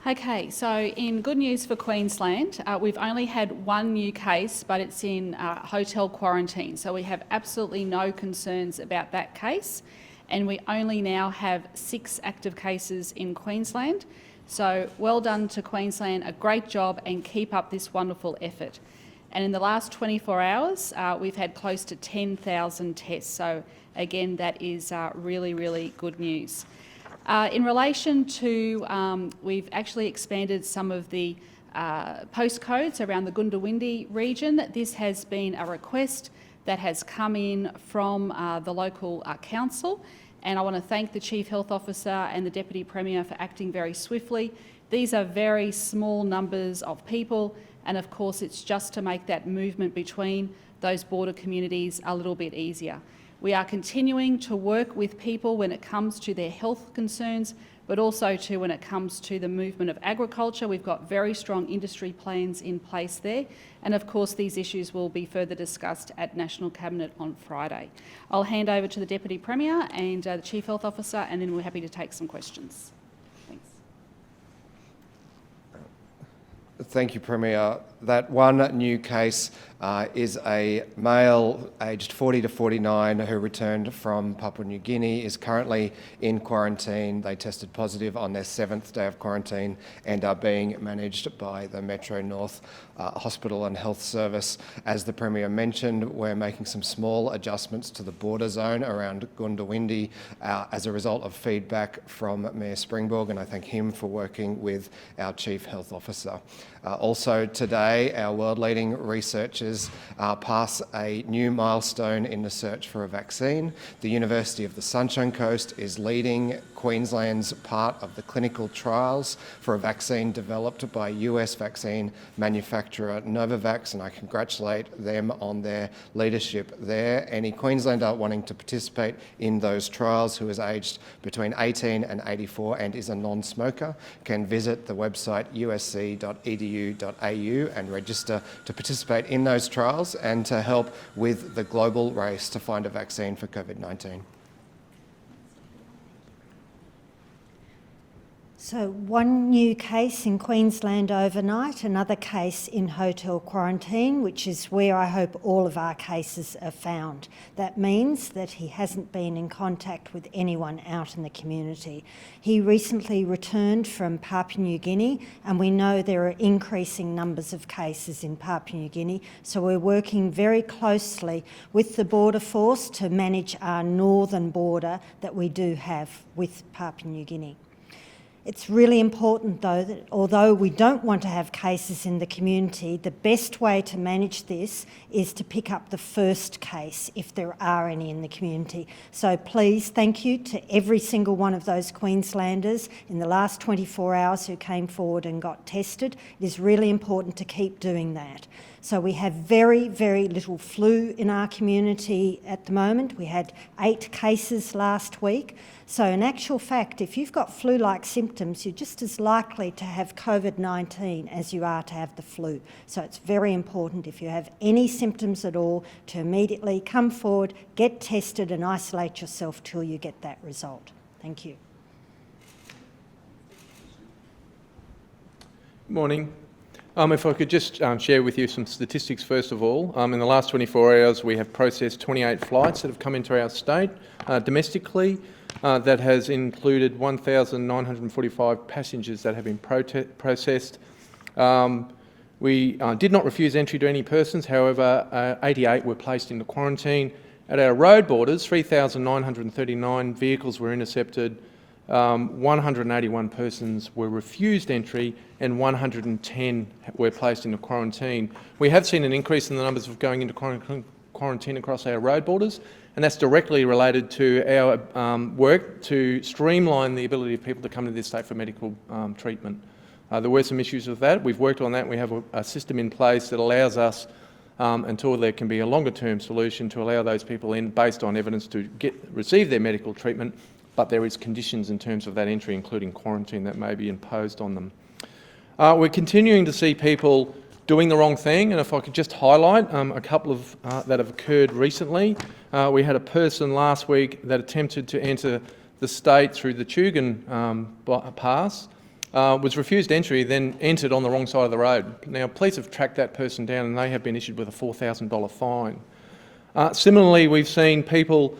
Okay, so in good news for Queensland, we've only had one new case, but it's in hotel quarantine. So we have absolutely no concerns about that case. And we only now have 6 active cases in Queensland. So well done to Queensland, a great job, and keep up this wonderful effort. And in the last 24 hours, we've had close to 10,000 tests. So again, that is really, really good news. In relation to, we've actually expanded some of the postcodes around the Goondiwindi region. This has been a request that has come in from the local council, and I want to thank the Chief Health Officer and the Deputy Premier for acting very swiftly. These are very small numbers of people, and of course it's just to make that movement between those border communities a little bit easier. We are continuing to work with people when it comes to their health concerns, but also when it comes to the movement of agriculture. We've got very strong industry plans in place there. And of course, these issues will be further discussed at National Cabinet on Friday. I'll hand over to the Deputy Premier and the Chief Health Officer, and then we're happy to take some questions. Thanks. Thank you, Premier. That one new case is a male aged 40 to 49 who returned from Papua New Guinea, is currently in quarantine. They tested positive on their 7th day of quarantine and are being managed by the Metro North Hospital and Health Service. As the Premier mentioned, we're making some small adjustments to the border zone around Goondiwindi as a result of feedback from Mayor Springborg, and I thank him for working with our Chief Health Officer. Also today, our world-leading researchers pass a new milestone in the search for a vaccine. The University of the Sunshine Coast is leading Queensland's part of the clinical trials for a vaccine developed by US vaccine manufacturer Novavax, and I congratulate them on their leadership there. Any Queenslander wanting to participate in those trials who is aged between 18 and 84 and is a non-smoker can visit the website usc.edu.au and register to participate in those trials and to help with the global race to find a vaccine for COVID-19. So one new case in Queensland overnight, another case in hotel quarantine, which is where I hope all of our cases are found. That means that he hasn't been in contact with anyone out in the community. He recently returned from Papua New Guinea, and we know there are increasing numbers of cases in Papua New Guinea, so we're working very closely with the Border Force to manage our northern border that we do have with Papua New Guinea. It's really important, though, that although we don't want to have cases in the community, the best way to manage this is to pick up the first case if there are any in the community. So please, thank you to every single one of those Queenslanders in the last 24 hours who came forward and got tested. It is really important to keep doing that. So we have very, very little flu in our community at the moment. We had 8 cases last week. So in actual fact, if you've got flu-like symptoms, you're just as likely to have COVID-19 as you are to have the flu. So it's very important, if you have any symptoms at all, to immediately come forward, get tested and isolate yourself till you get that result. Thank you. Good morning. If I could just share with you some statistics first of all. In the last 24 hours we have processed 28 flights that have come into our state domestically. That has included 1,945 passengers that have been processed. We did not refuse entry to any persons, however 88 were placed into quarantine. At our road borders, 3,939 vehicles were intercepted, 181 persons were refused entry and 110 were placed into quarantine. We have seen an increase in the numbers of going into quarantine across our road borders, and that's directly related to our work to streamline the ability of people to come to this state for medical treatment. There were some issues with that. We've worked on that. We have a system in place that allows us, until there can be a longer term solution, to allow those people in based on evidence to receive their medical treatment, but there is conditions in terms of that entry, including quarantine, that may be imposed on them. We're continuing to see people doing the wrong thing, and if I could just highlight a couple of that have occurred recently. We had a person last week that attempted to enter the state through the Tugun Pass. was refused entry, then entered on the wrong side of the road. Now, police have tracked that person down and they have been issued with a $4,000 fine. Similarly, we've seen people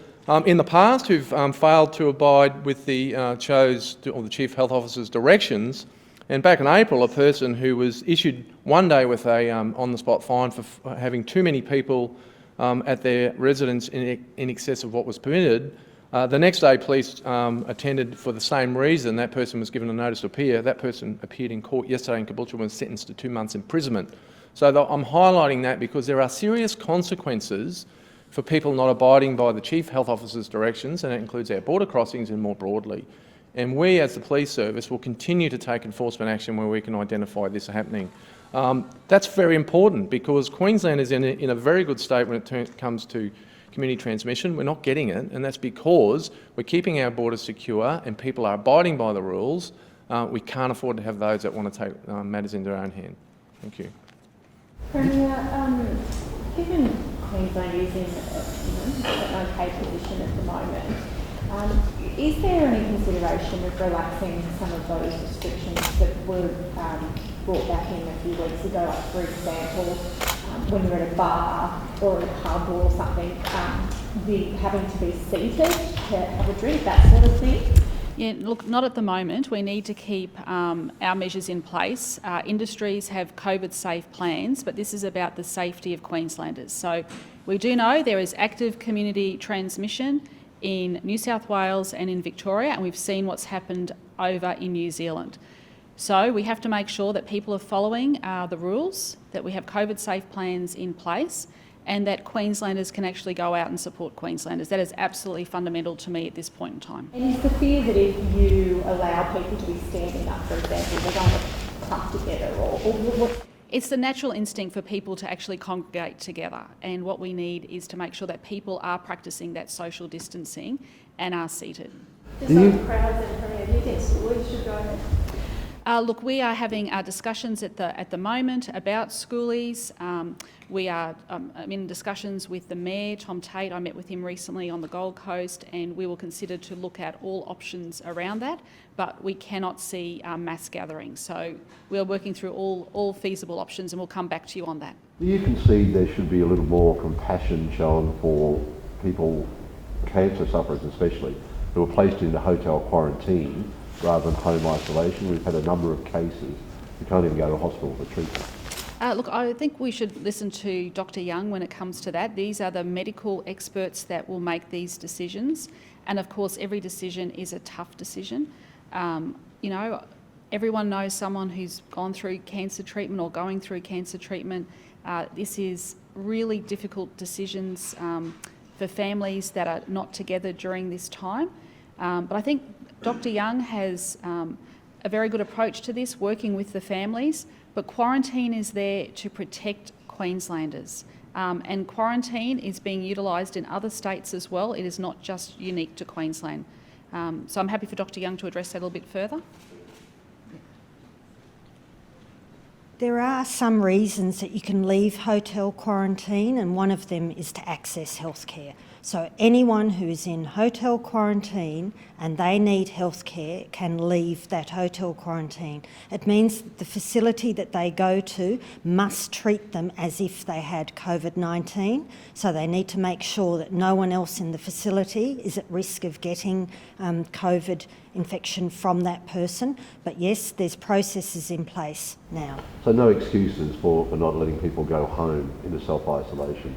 in the past who've failed to abide with the the Chief Health Officer's directions. And back in April, a person who was issued one day with a on-the-spot fine for having too many people at their residence in excess of what was permitted. The next day, police attended for the same reason. That person was given a notice to appear. That person appeared in court yesterday in Caboolture and was sentenced to 2 months imprisonment. So I'm highlighting that because there are serious consequences for people not abiding by the Chief Health Officer's directions, and that includes our border crossings and more broadly. And we, as the police service, will continue to take enforcement action where we can identify this happening. That's very important because Queensland is in a very good state when it comes to community transmission. We're not getting it, and that's because we're keeping our borders secure and people are abiding by the rules. We can't afford to have those that want to take matters into their own hand. Thank you. Premier, given Queensland is in an okay position at the moment, is there any consideration of relaxing some of those restrictions that were brought back in a few weeks ago? Like, for example, when you're at a bar or at a pub or something, having to be seated to have a drink, that sort of thing? Yeah, look, not at the moment. We need to keep our measures in place. Industries have COVID-safe plans, but this is about the safety of Queenslanders. So we do know there is active community transmission in New South Wales and in Victoria, and we've seen what's happened over in New Zealand. So we have to make sure that people are following the rules, that we have COVID-safe plans in place, and that Queenslanders can actually go out and support Queenslanders. That is absolutely fundamental to me at this point in time. And is the fear that if you allow people to be standing up, for example, they're going to clump together or what? It's the natural instinct for people to actually congregate together, and what we need is to make sure that people are practising that social distancing and are seated. Just on the crowds and Premier, do you think schools should go ahead? Look, we are having discussions at the moment about schoolies. We are in discussions with the Mayor, Tom Tate. I met with him recently on the Gold Coast, and we will consider to look at all options around that, but we cannot see mass gatherings. So we are working through all feasible options, and we'll come back to you on that. Do you concede there should be a little more compassion shown for people, cancer sufferers especially, who are placed into hotel quarantine rather than home isolation? We've had a number of cases who can't even go to hospital for treatment. Look, I think we should listen to Dr. Young when it comes to that. These are the medical experts that will make these decisions. And of course, every decision is a tough decision. You know, everyone knows someone who's gone through cancer treatment or going through cancer treatment. This is really difficult decisions for families that are not together during this time. But I think Dr. Young has a very good approach to this, working with the families, but quarantine is there to protect Queenslanders. And quarantine is being utilised in other states as well. It is not just unique to Queensland. So I'm happy for Dr. Young to address that a little bit further. There are some reasons that you can leave hotel quarantine, and one of them is to access healthcare. So anyone who is in hotel quarantine and they need healthcare can leave that hotel quarantine. It means that the facility that they go to must treat them as if they had COVID-19. So they need to make sure that no one else in the facility is at risk of getting COVID infection from that person. But yes, there's processes in place now. So no excuses for not letting people go home into self-isolation?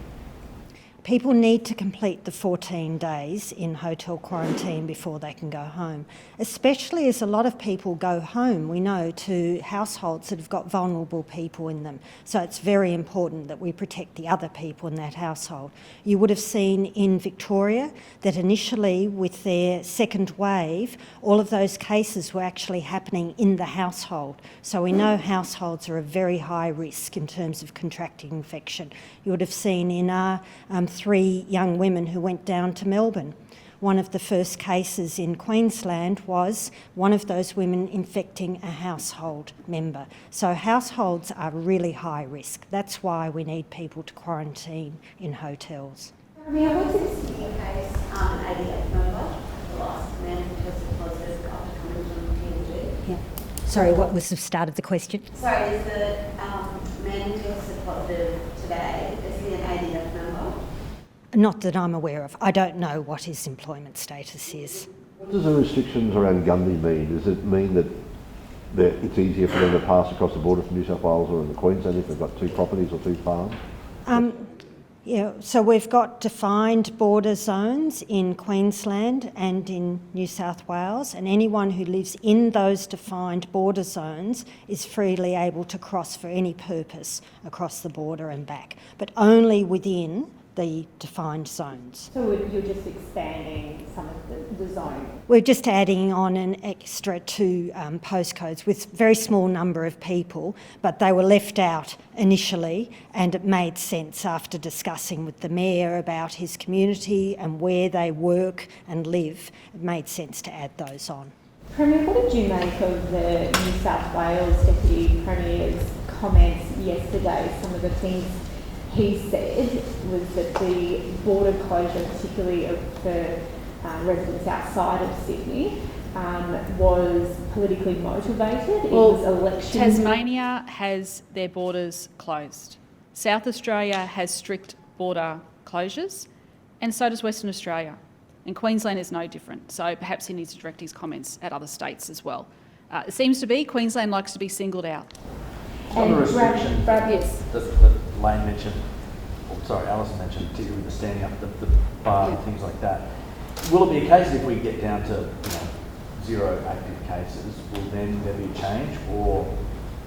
People need to complete the 14 days in hotel quarantine before they can go home, especially as a lot of people go home, we know, to households that have got vulnerable people in them. So it's very important that we protect the other people in that household. You would have seen in Victoria that initially with their second wave, all of those cases were actually happening in the household. So we know households are a very high risk in terms of contracting infection. You would have seen in our 3 young women who went down to Melbourne. One of the first cases in Queensland was one of those women infecting a household member. So households are really high risk. That's why we need people to quarantine in hotels. I mean, I was in a similar case on 88th November, the last man who tested positive after coming from PNG. Yeah. Sorry, what was the start of the question? Sorry, is the man who tested positive today, is he an ADF member? Not that I'm aware of. I don't know what his employment status is. What does the restrictions around Gundy mean? Does it mean that it's easier for them to pass across the border from New South Wales or in Queensland if they've got 2 properties or 2 farms? Yeah, so we've got defined border zones in Queensland and in New South Wales, and anyone who lives in those defined border zones is freely able to cross for any purpose across the border and back, but only within the defined zones. So you're just expanding some of the zone? We're just adding on an extra 2 postcodes with a very small number of people, but they were left out initially, and it made sense after discussing with the Mayor about his community and where they work and live. It made sense to add those on. Premier, what did you make of the New South Wales Deputy Premier's comments yesterday? Some of the things he said was that the border closure, particularly for residents outside of Sydney, was politically motivated. It was election. Tasmania has their borders closed. South Australia has strict border closures, and so does Western Australia. And Queensland is no different, so perhaps he needs to direct his comments at other states as well. It seems to be Queensland likes to be singled out. On the restrictions yes. that Lane mentioned, Alison mentioned, particularly with the standing up the bar and things like that, will it be a case if we get down to 0 active cases, will then there be a change, or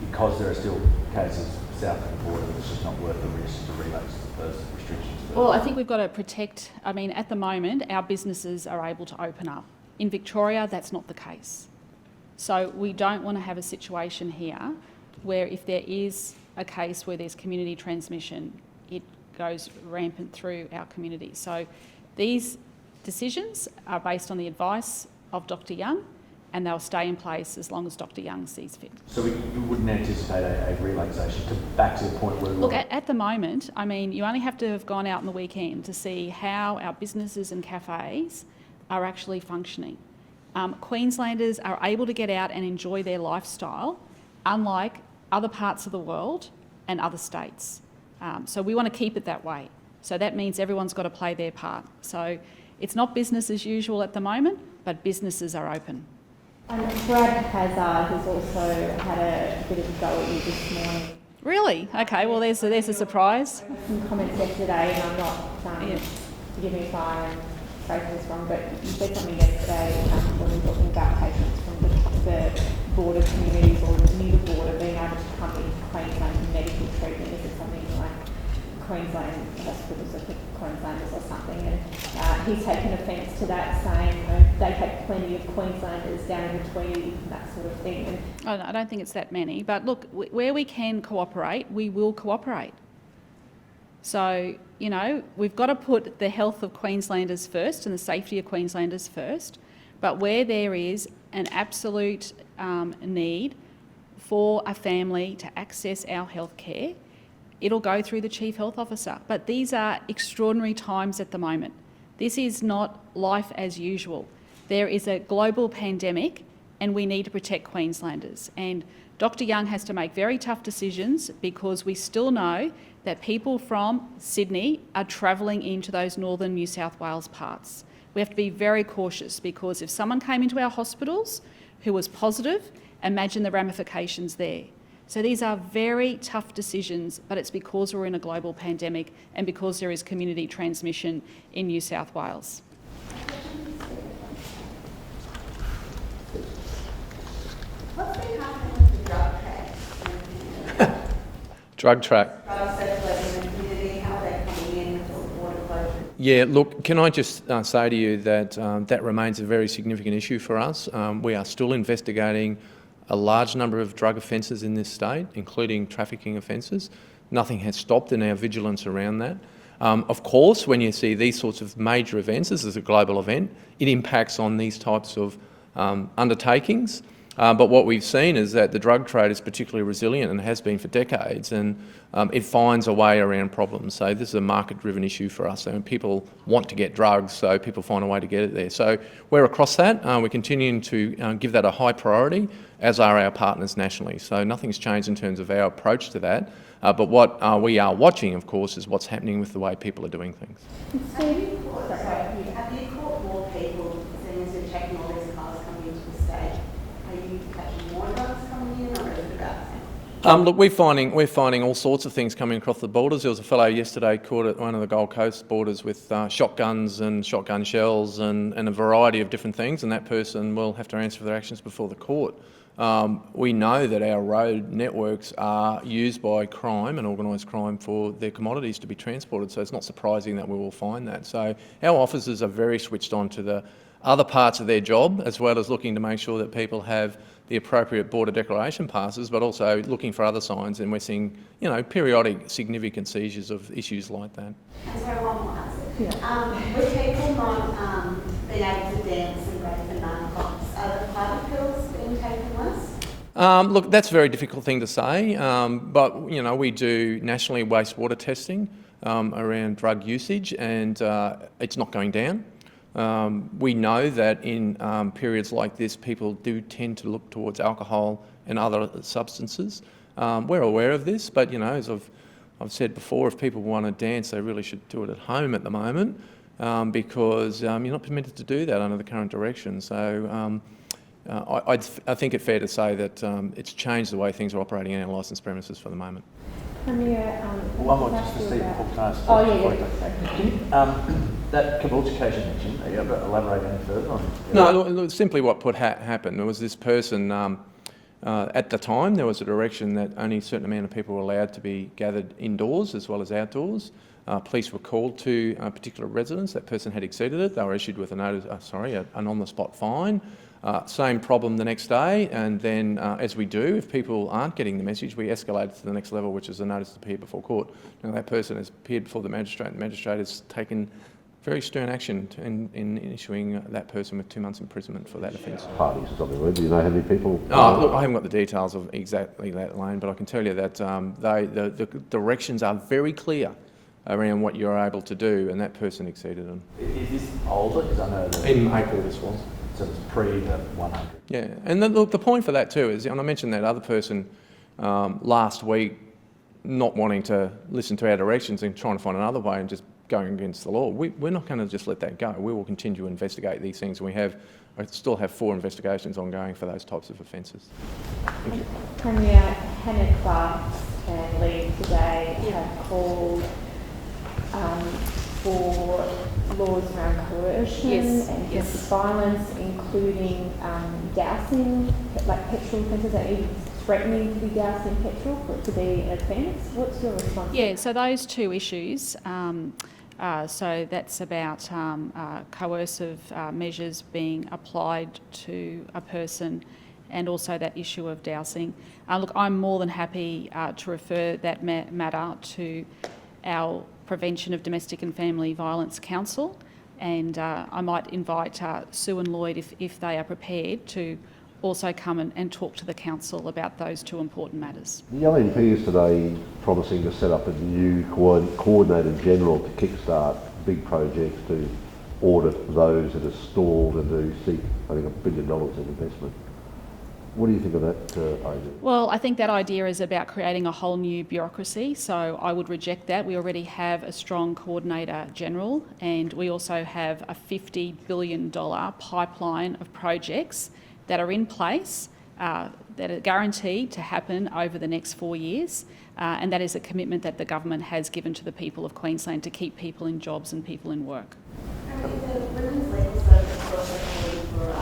because there are still cases south of the border, it's just not worth the risk to relax those restrictions further? Well, I think we've got to protect, at the moment, our businesses are able to open up. In Victoria, that's not the case. So we don't want to have a situation here where if there is a case where there's community transmission, it goes rampant through our community. So these decisions are based on the advice of Dr. Young, and they'll stay in place as long as Dr. Young sees fit. So we wouldn't anticipate a relaxation back to the point where... Look, at the moment, you only have to have gone out on the weekend to see how our businesses and cafes are actually functioning. Queenslanders are able to get out and enjoy their lifestyle, unlike other parts of the world and other states. So we want to keep it that way. So that means everyone's got to play their part. So it's not business as usual at the moment, but businesses are open. Brad Hazard has also had a bit of a go at you this morning. Really? Okay, well there's a surprise. Some comments yesterday, and I'm not, forgive me if I'm phrasing this wrong, but you said something yesterday when we were talking about patients from the border communities or near the border being able to come into Queensland for medical treatment. Is it something like Queensland hospitals or Queenslanders or something? And he's taken offence to that, saying they've had plenty of Queenslanders down in the Tweed and that sort of thing. And I don't think it's that many, but look, where we can cooperate, we will cooperate. So, we've got to put the health of Queenslanders first and the safety of Queenslanders first, but where there is an absolute need for a family to access our health care, it'll go through the Chief Health Officer. But these are extraordinary times at the moment. This is not life as usual. There is a global pandemic and we need to protect Queenslanders. And Dr. Young has to make very tough decisions because we still know that people from Sydney are travelling into those northern New South Wales parts. We have to be very cautious because if someone came into our hospitals who was positive, imagine the ramifications there. So these are very tough decisions, but it's because we're in a global pandemic and because there is community transmission in New South Wales. What's been happening with the drug trade? Drug track. Drugs circulating in the community, how are they coming in with all the border closures? Yeah, look, can I just say to you that that remains a very significant issue for us. We are still investigating a large number of drug offences in this state, including trafficking offences. Nothing has stopped in our vigilance around that. Of course, when you see these sorts of major events, this is a global event, it impacts on these types of undertakings. But what we've seen is that the drug trade is particularly resilient and has been for decades, and it finds a way around problems. So this is a market-driven issue for us, and people want to get drugs, so people find a way to get it there. So we're across that. We're continuing to give that a high priority, as are our partners nationally. So nothing's changed in terms of our approach to that. But what we are watching, of course, is what's happening with the way people are doing things. Have you caught more people, seeing as you're checking all these cars coming into the state? Are you catching more drugs coming in, or is it about the same? Look, we're finding all sorts of things coming across the borders. There was a fellow yesterday caught at one of the Gold Coast borders with shotguns and shotgun shells and a variety of different things, and that person will have to answer for their actions before the court. We know that our road networks are used by crime and organised crime for their commodities to be transported, so it's not surprising that we will find that. So our officers are very switched on to the other parts of their job, as well as looking to make sure that people have the appropriate border declaration passes, but also looking for other signs, and we're seeing, periodic significant seizures of issues like that. And so one more answer. With people not being able to dance and break the narcotics, are the party pills being taken less? Look, that's a very difficult thing to say, but we do nationally wastewater testing around drug usage, and it's not going down. We know that in periods like this, people do tend to look towards alcohol and other substances. We're aware of this, but as I've said before, if people want to dance, they really should do it at home at the moment, because you're not permitted to do that under the current direction. So I think it's fair to say that it's changed the way things are operating in our licensed premises for the moment. Premier, One more just for Steve before can I ask? Oh, yeah. Can you, that Palaszczuk case you mentioned, are you able to elaborate any further on? No, look, simply what happened. There was this person, at the time, there was a direction that only a certain amount of people were allowed to be gathered indoors as well as outdoors. Police were called to a particular residence. That person had exceeded it. They were issued with an on-the-spot fine. Same problem the next day, and then, as we do, if people aren't getting the message, we escalate to the next level, which is a notice to appear before court. Now, that person has appeared before the magistrate, and the magistrate has taken very stern action in issuing that person with 2 months imprisonment for that offence. Parties or something, do you know how many people? Look, I haven't got the details of exactly that, Lane, but I can tell you that the directions are very clear around what you're able to do, and that person exceeded them. Is this older? Because I know that In April this was. So it's pre the 100. Yeah, and the point for that too is, and I mentioned that other person last week not wanting to listen to our directions and trying to find another way and just going against the law. We're not going to just let that go. We will continue to investigate these things, and I still have 4 investigations ongoing for those types of offences. Thank you. Premier, Hannah Clark and Lee today have called for laws around coercion and domestic violence, including dousing, like petrol offences, or even threatening to be doused in petrol for it to be an offence. What's your response? Yeah, so those two issues, so that's about coercive measures being applied to a person, and also that issue of dousing. Look, I'm more than happy to refer that matter to our Prevention of Domestic and Family Violence Council, and I might invite Sue and Lloyd, if they are prepared, to also come and talk to the council about those two important matters. The LNP is today promising to set up a new Coordinator General to kickstart big projects, to audit those that are stalled and to seek, I think, $1 billion in investment. What do you think of that idea? Well, I think that idea is about creating a whole new bureaucracy, so I would reject that. We already have a strong Coordinator General, and we also have a $50 billion pipeline of projects that are in place, that are guaranteed to happen over the next 4 years, and that is a commitment that the government has given to the people of Queensland to keep people in jobs and people in work. The Women's Legal Service also calling for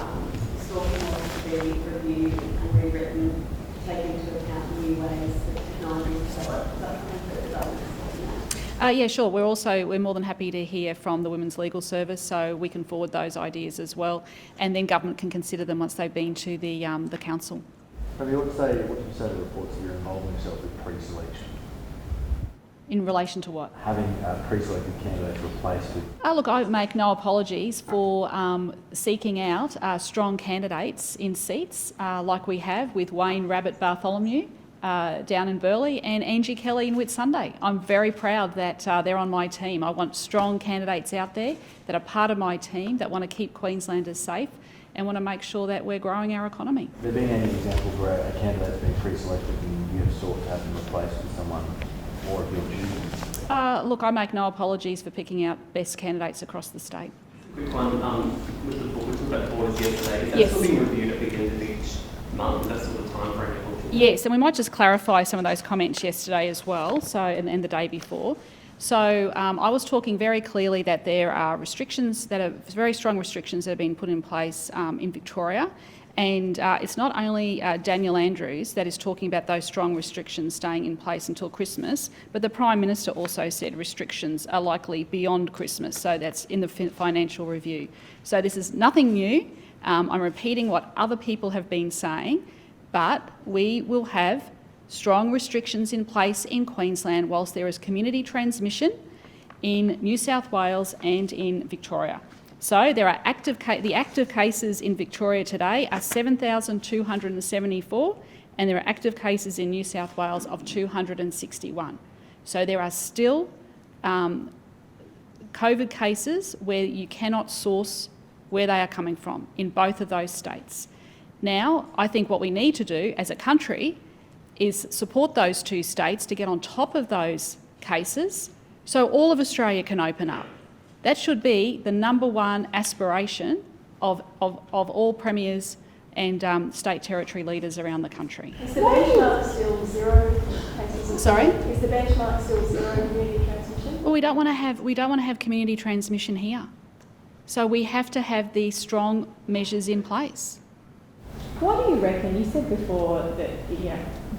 stalking laws to be reviewed and rewritten, taking into account new ways that technology is developed. Is that something that the government is looking at? Yeah, sure. We're more than happy to hear from the Women's Legal Service, so we can forward those ideas as well, and then government can consider them once they've been to the council. What do you say to the reports that you're involving yourself with pre-selection? In relation to what? Having pre-selected candidates replaced with... Look, I make no apologies for seeking out strong candidates in seats like we have with Wayne Rabbit Bartholomew down in Burleigh and Angie Kelly in Whitsunday. I'm very proud that they're on my team. I want strong candidates out there that are part of my team that want to keep Queenslanders safe and want to make sure that we're growing our economy. Have there been any examples where a candidate's been pre-selected and you have sought to have them replaced with someone more of your choosing? Look, I make no apologies for picking out best candidates across the state. Quick one, with the board, we talked about borders yesterday. Is that Yes. still being reviewed at the beginning of each month? That sort of time frame you're looking at? Yes, and we might just clarify some of those comments yesterday as well, so and the day before. So I was talking very clearly that there are restrictions that are very strong restrictions that have been put in place in Victoria. And it's not only Daniel Andrews that is talking about those strong restrictions staying in place until Christmas, but the Prime Minister also said restrictions are likely beyond Christmas, so that's in the financial review. So this is nothing new. I'm repeating what other people have been saying, but we will have strong restrictions in place in Queensland whilst there is community transmission in New South Wales and in Victoria. So there are the active cases in Victoria today are 7,274 and there are active cases in New South Wales of 261. So there are still COVID cases where you cannot source where they are coming from in both of those states. Now, I think what we need to do as a country is support those two states to get on top of those cases so all of Australia can open up. That should be the number one aspiration of all premiers and state territory leaders around the country. Is the benchmark still 0 cases? Sorry? Is the benchmark still 0 community transmission? Well, we don't want to have community transmission here. So we have to have these strong measures in place. What do you reckon? You said before that,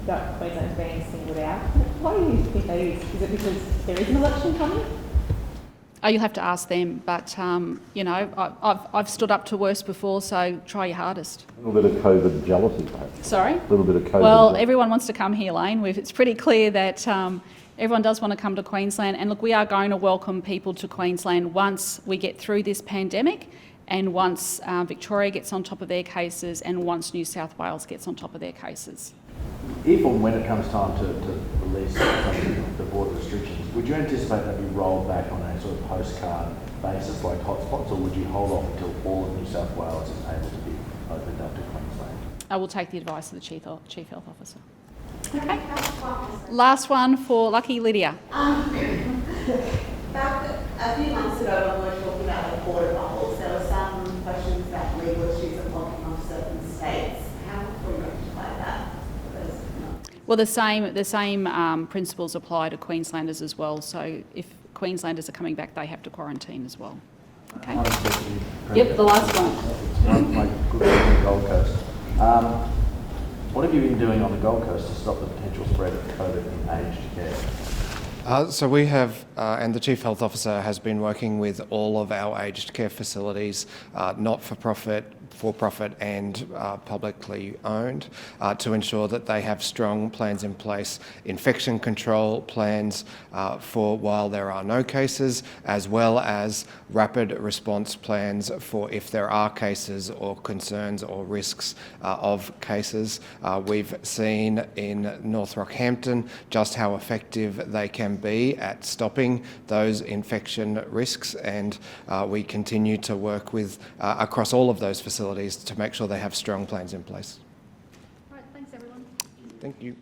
that Queensland's being singled out. Why do you think that is? Is it because there is an election coming? Oh, you'll have to ask them, but I've stood up to worse before, so try your hardest. A little bit of COVID jealousy, perhaps. Sorry? A little bit of COVID Well, jealousy. everyone wants to come here, Lane. It's pretty clear that everyone does want to come to Queensland, and look, we are going to welcome people to Queensland once we get through this pandemic and once Victoria gets on top of their cases and once New South Wales gets on top of their cases. If or when it comes time to release some of the border restrictions, would you anticipate that be rolled back on a sort of postcard basis like hotspots, or would you hold off until all of New South Wales is able to be opened up to Queensland? I will take the advice of the Chief Health Officer. Okay. Last one for Lucky Lydia. Back a few months ago when we were talking about the border bubbles, there were some questions about legal issues of blocking off certain states. How will we rectify that? Well, the same principles apply to Queenslanders as well. So if Queenslanders are coming back, they have to quarantine as well. Okay. Yep, the last one. My good friend on the Gold Coast. What have you been doing on the Gold Coast to stop the potential spread of COVID in aged care? So we have, and the Chief Health Officer has been working with all of our aged care facilities, not-for-profit, for-profit and publicly owned, to ensure that they have strong plans in place, infection control plans for while there are no cases, as well as rapid response plans for if there are cases or concerns or risks of cases. We've seen in North Rockhampton just how effective they can be at stopping those infection risks, and we continue to work with across all of those facilities to make sure they have strong plans in place. All right, thanks everyone. Thank you.